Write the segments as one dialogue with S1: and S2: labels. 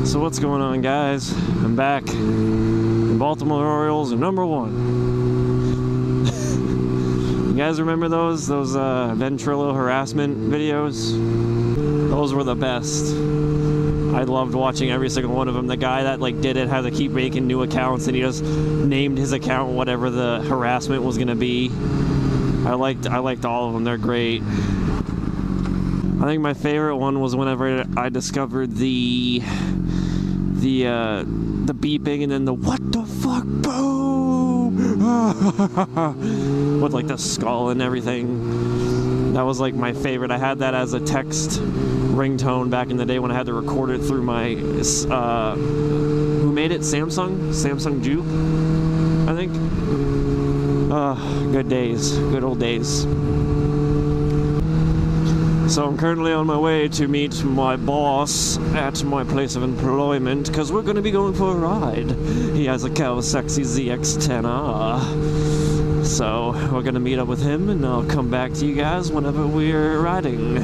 S1: So what's going on, guys? I'm back. The Baltimore Orioles are #1. You guys remember those ventrilo harassment videos? Those were the best. I loved watching every single one of them. The guy that did it had to keep making new accounts, and he just named his account whatever the harassment was gonna be. I liked all of them. They're great. I think my favorite one was whenever I discovered the beeping and then the what the fuck boom with the skull and everything. That was my favorite. I had that as a text ringtone back in the day when I had to record it through my who made it? Samsung Juke, I think. Good days, good old days. So I'm currently on my way to meet my boss at my place of employment because we're going to be going for a ride. He has a Kawasaki Zsex10r. So we're going to meet up with him, and I'll come back to you guys whenever we're riding.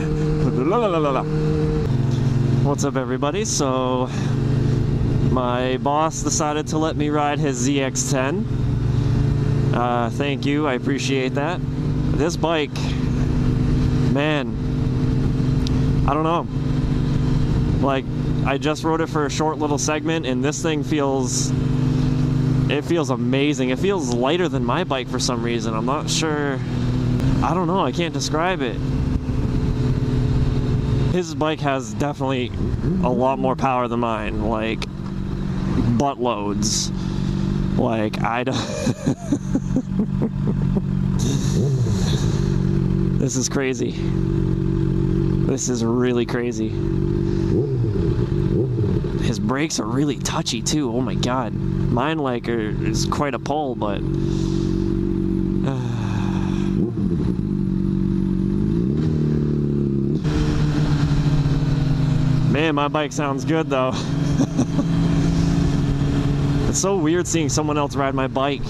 S1: What's up, everybody? So my boss decided to let me ride his ZX10. Thank you, I appreciate that. This bike, man, I don't know. I just rode it for a short little segment, and this thing feels amazing. It feels lighter than my bike for some reason. I'm not sure. I don't know. I can't describe it. His bike has definitely a lot more power than mine. Buttloads. I don't... This is crazy. This is really crazy. His brakes are really touchy too. Oh my god. Mine is quite a pull, but man, my bike sounds good though. It's so weird seeing someone else ride my bike.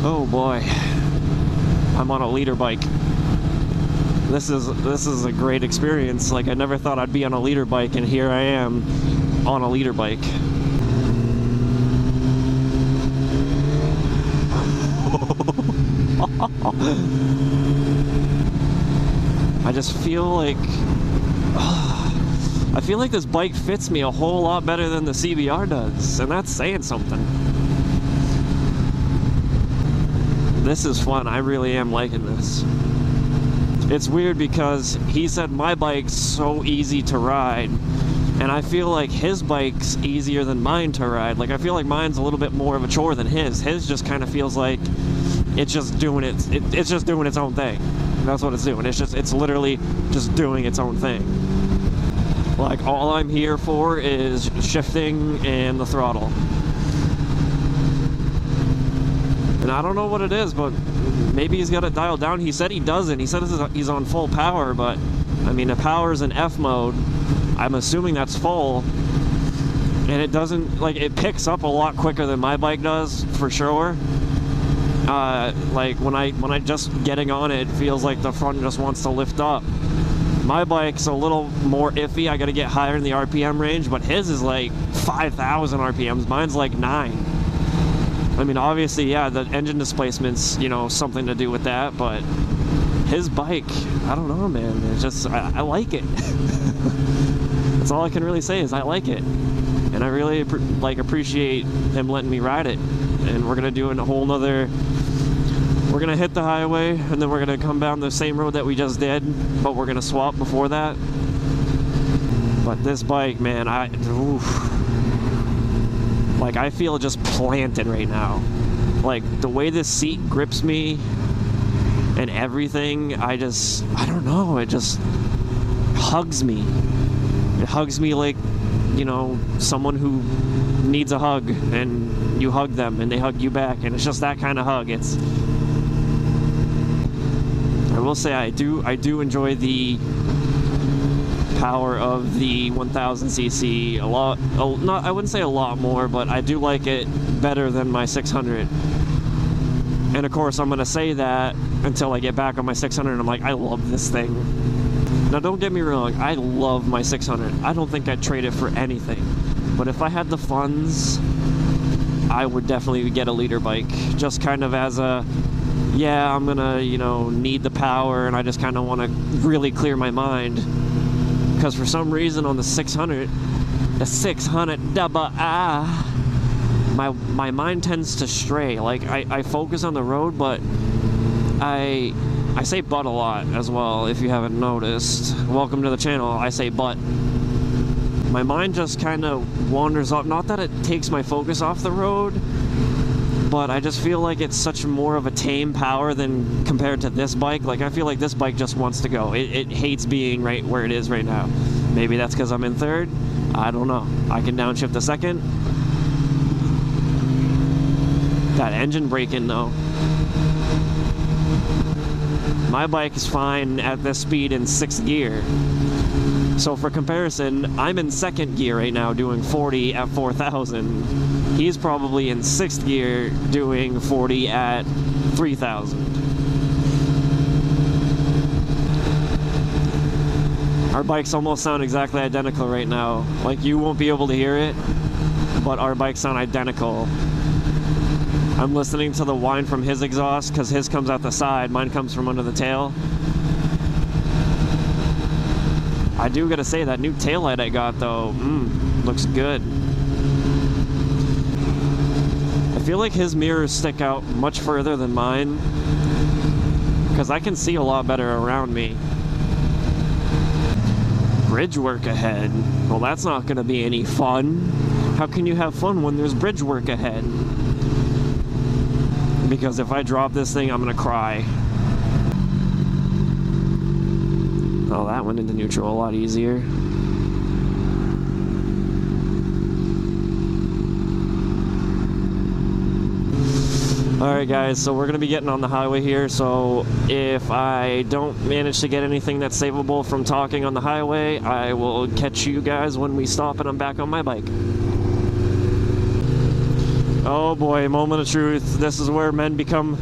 S1: Oh boy. I'm on a leader bike. This is a great experience. I never thought I'd be on a leader bike, and here I am on a leader bike. I just feel I feel like this bike fits me a whole lot better than the CBR does, and that's saying something. This is fun. I really am liking this. It's weird because he said my bike's so easy to ride, and I feel like his bike's easier than mine to ride. I feel like mine's a little bit more of a chore than his. His just kind of feels like it's just doing it's just doing its own thing. That's what it's doing. It's literally just doing its own thing. All I'm here for is shifting and the throttle. And I don't know what it is, but maybe he's got it dialed down. He said he doesn't. He said he's on full power, but I mean, the power's in F mode. I'm assuming that's full. And it doesn't, it picks up a lot quicker than my bike does, for sure. When I just getting on it, it feels like the front just wants to lift up. My bike's a little more iffy. I gotta get higher in the RPM range, but his is 5,000 RPMs. Mine's 9. I mean, obviously, yeah, the engine displacement's, something to do with that, but his bike, I don't know, man. It's just, I like it. That's all I can really say is I like it. And I really, appreciate him letting me ride it. And we're gonna do a whole nother... We're gonna hit the highway, and then we're gonna come down the same road that we just did, but we're gonna swap before that. But this bike, man, I feel just planted right now. The way this seat grips me and everything, I don't know, it just hugs me. It hugs me like, someone who needs a hug, and you hug them and they hug you back, and it's just that kind of hug. I will say I do enjoy the power of the 1000cc a lot. I wouldn't say a lot more, but I do like it better than my 600. And of course, I'm gonna say that until I get back on my 600 and I'm like, I love this thing. Now don't get me wrong, I love my 600. I don't think I'd trade it for anything. But if I had the funds, I would definitely get a leader bike. Just kind of as a, yeah, I'm gonna, you know, need the power and I just kind of want to really clear my mind. Because for some reason on the 600, the 600 double I, my mind tends to stray. Like I focus on the road, but I say but a lot as well, if you haven't noticed. Welcome to the channel. I say but. My mind just kind of wanders off. Not that it takes my focus off the road, but I just feel like it's such more of a tame power than compared to this bike. Like, I feel like this bike just wants to go. It hates being right where it is right now. Maybe that's because I'm in third. I don't know. I can downshift a second. That engine braking though. My bike is fine at this speed in 6th gear. So for comparison, I'm in 2nd gear right now doing 40 at 4,000. He's probably in 6th gear doing 40 at 3,000. Our bikes almost sound exactly identical right now. Like, you won't be able to hear it, but our bikes sound identical. I'm listening to the whine from his exhaust because his comes out the side, mine comes from under the tail. I do gotta say, that new taillight I got though, looks good. I feel like his mirrors stick out much further than mine because I can see a lot better around me. Bridge work ahead. Well, that's not gonna be any fun. How can you have fun when there's bridge work ahead? Because if I drop this thing, I'm gonna cry. Oh, that went into neutral a lot easier. Alright guys, so we're going to be getting on the highway here, so if I don't manage to get anything that's savable from talking on the highway, I will catch you guys when we stop and I'm back on my bike. Oh boy, moment of truth. This is where men become,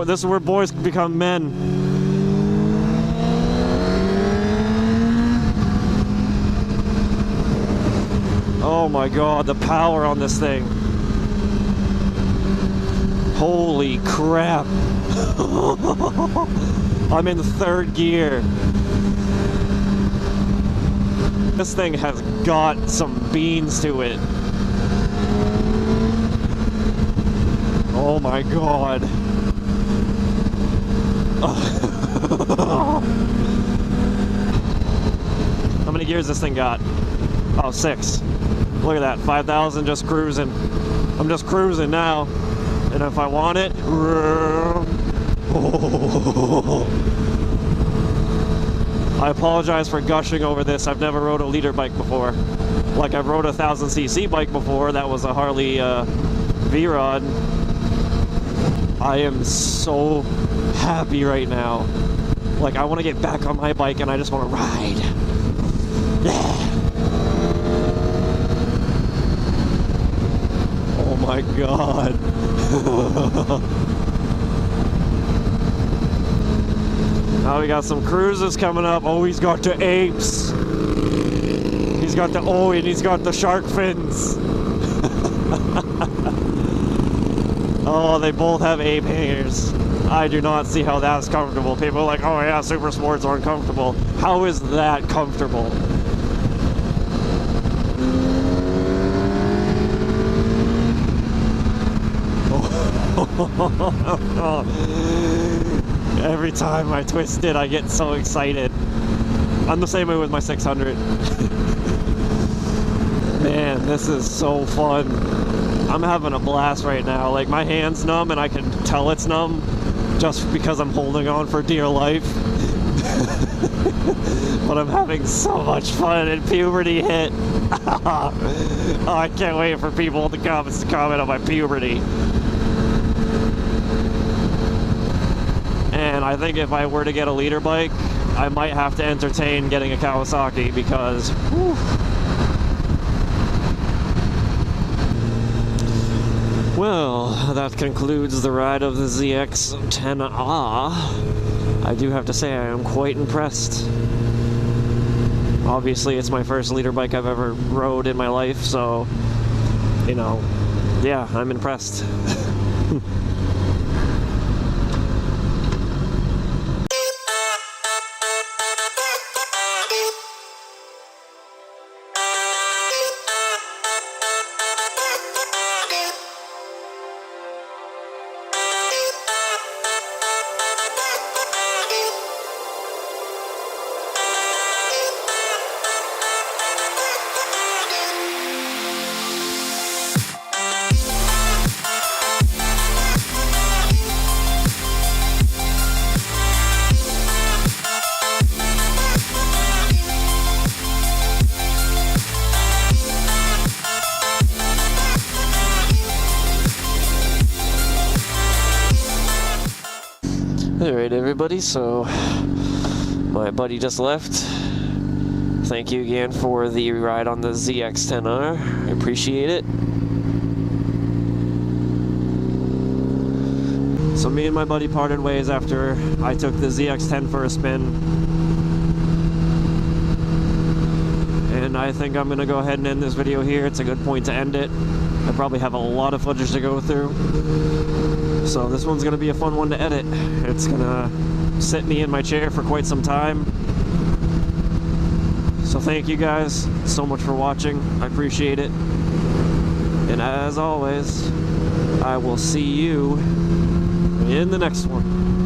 S1: this is where boys become men. Oh my god, the power on this thing. Holy crap. I'm in 3rd gear. This thing has got some beans to it. Oh my god. How many gears this thing got? Oh, 6. Look at that, 5,000 just cruising. I'm just cruising now. And if I want it, I apologize for gushing over this. I've never rode a leader bike before. Like, I've rode a 1000cc bike before. That was a Harley V-Rod. I am so happy right now. Like, I want to get back on my bike and I just want to ride. Yeah. Oh my god. Now we got some cruises coming up. Oh, he's got the apes. He's got the, oh, and he's got the shark fins. Oh, they both have ape hangers. I do not see how that's comfortable. People are like, oh yeah, super sports aren't comfortable. How is that comfortable? Every time I twist it, I get so excited. I'm the same way with my 600. Man, this is so fun. I'm having a blast right now. Like, my hand's numb and I can tell it's numb just because I'm holding on for dear life. But I'm having so much fun, and puberty hit. Oh, I can't wait for people in the comments to comment on my puberty. And I think if I were to get a leader bike, I might have to entertain getting a Kawasaki because, whew. Well, that concludes the ride of the Zsex10r. I do have to say I am quite impressed. Obviously, it's my first liter bike I've ever rode in my life, so, you know, yeah, I'm impressed. Alright everybody, so my buddy just left. Thank you again for the ride on the Zsex10r. I appreciate it. So me and my buddy parted ways after I took the Zsex10 for a spin. And I think I'm going to go ahead and end this video here. It's a good point to end it. I probably have a lot of footage to go through. So this one's going to be a fun one to edit. It's going to sit me in my chair for quite some time. So thank you guys so much for watching. I appreciate it. And as always, I will see you in the next one.